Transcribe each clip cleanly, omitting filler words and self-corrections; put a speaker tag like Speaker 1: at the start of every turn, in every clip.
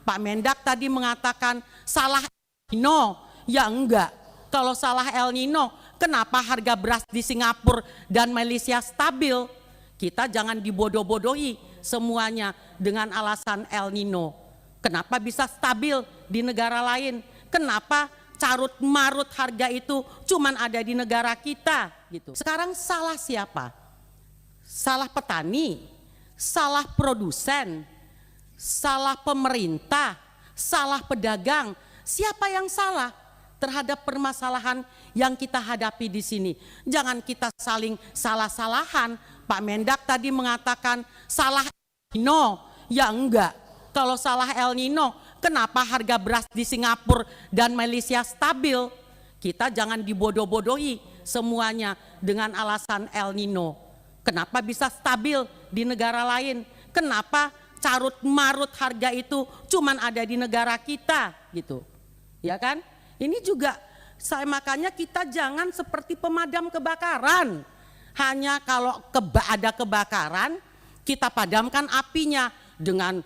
Speaker 1: Pak Mendak tadi mengatakan salah El Nino. Ya enggak. Kalau salah El Nino, kenapa harga beras di Singapura dan Malaysia stabil? Kita jangan dibodoh-bodohi semuanya dengan alasan El Nino. Kenapa bisa stabil di negara lain? Kenapa carut marut harga itu cuman ada di negara kita gitu. Sekarang salah siapa? Salah petani, salah produsen, salah pemerintah, salah pedagang. Siapa yang salah terhadap permasalahan yang kita hadapi di sini? Jangan kita saling salah-salahan. Pak Mendak tadi mengatakan salah El Nino. Ya enggak. Kalau salah El Nino, kenapa harga beras di Singapura dan Malaysia stabil? Kita jangan dibodoh-bodohi semuanya dengan alasan El Nino. Kenapa bisa stabil di negara lain? Kenapa carut marut harga itu cuman ada di negara kita gitu? Ya kan? Ini juga makanya kita jangan seperti pemadam kebakaran. Hanya kalau ada kebakaran, kita padamkan apinya dengan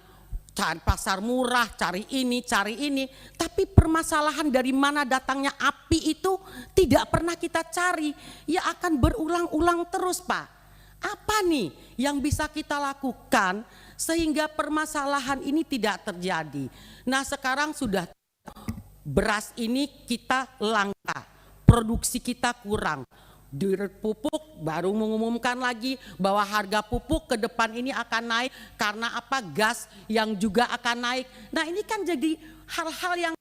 Speaker 1: cari pasar murah, cari ini, tapi permasalahan dari mana datangnya api itu tidak pernah kita cari, ya akan berulang-ulang terus, Pak. Apa nih yang bisa kita lakukan sehingga permasalahan ini tidak terjadi? Nah, sekarang sudah beras ini kita langka, produksi kita kurang. Dirut Pupuk baru mengumumkan lagi bahwa harga pupuk ke depan ini akan naik karena apa? Gas yang juga akan naik. Nah, ini kan jadi hal-hal yang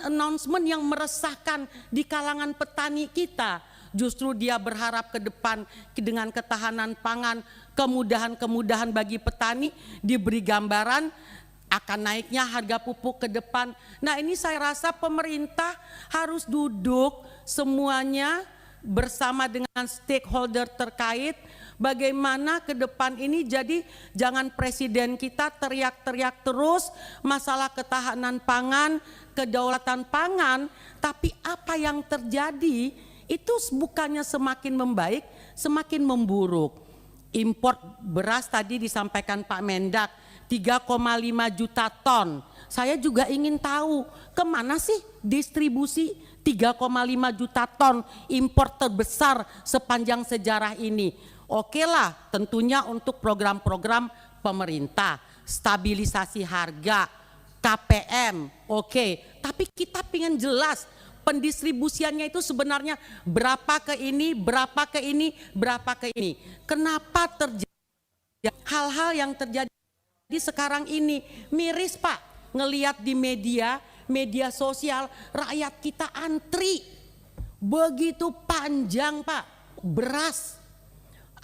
Speaker 1: announcement yang meresahkan di kalangan petani kita. Justru dia berharap ke depan dengan ketahanan pangan, kemudahan-kemudahan bagi petani, diberi gambaran akan naiknya harga pupuk ke depan. Nah, ini saya rasa pemerintah harus duduk semuanya bersama dengan stakeholder terkait bagaimana ke depan ini. Jadi jangan presiden kita teriak-teriak terus masalah ketahanan pangan, kedaulatan pangan, tapi apa yang terjadi itu bukannya semakin membaik, semakin memburuk. Impor beras tadi disampaikan Pak Mendak 3,5 juta ton. Saya juga ingin tahu kemana sih distribusi 3,5 juta ton impor terbesar sepanjang sejarah ini. Oke lah, tentunya untuk program-program pemerintah, stabilisasi harga, KPM, oke. Tapi kita pengen jelas pendistribusiannya itu sebenarnya berapa ke ini, berapa ke ini, berapa ke ini. Kenapa terjadi hal-hal yang terjadi sekarang ini? Miris, Pak, ngelihat di media sosial rakyat kita antri begitu panjang, Pak. Beras,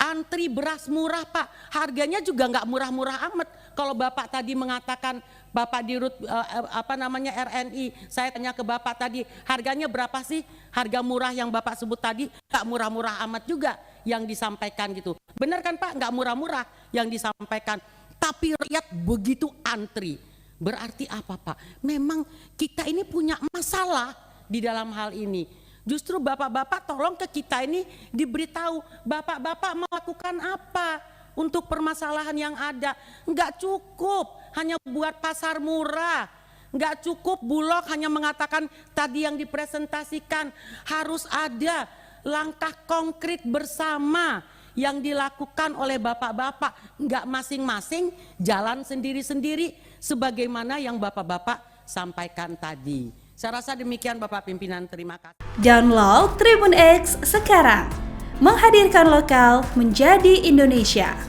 Speaker 1: antri beras murah, Pak. Harganya juga nggak murah-murah amat. Kalau Bapak tadi mengatakan, Bapak Dirut RNI, saya tanya ke Bapak tadi, harganya berapa sih? Harga murah yang Bapak sebut tadi nggak murah-murah amat juga yang disampaikan gitu. Benar kan, Pak? Nggak murah-murah yang disampaikan. Tapi rakyat begitu antri. Berarti apa, Pak? Memang kita ini punya masalah di dalam hal ini. Justru bapak-bapak tolong ke kita ini diberitahu, bapak-bapak melakukan apa untuk permasalahan yang ada. Enggak cukup hanya buat pasar murah, enggak cukup Bulog hanya mengatakan tadi yang dipresentasikan. Harus ada langkah konkret bersama yang dilakukan oleh bapak-bapak, enggak masing-masing jalan sendiri-sendiri sebagaimana yang bapak-bapak sampaikan tadi. Saya rasa demikian Bapak Pimpinan, terima kasih.
Speaker 2: Download Tribun X sekarang, menghadirkan lokal menjadi Indonesia.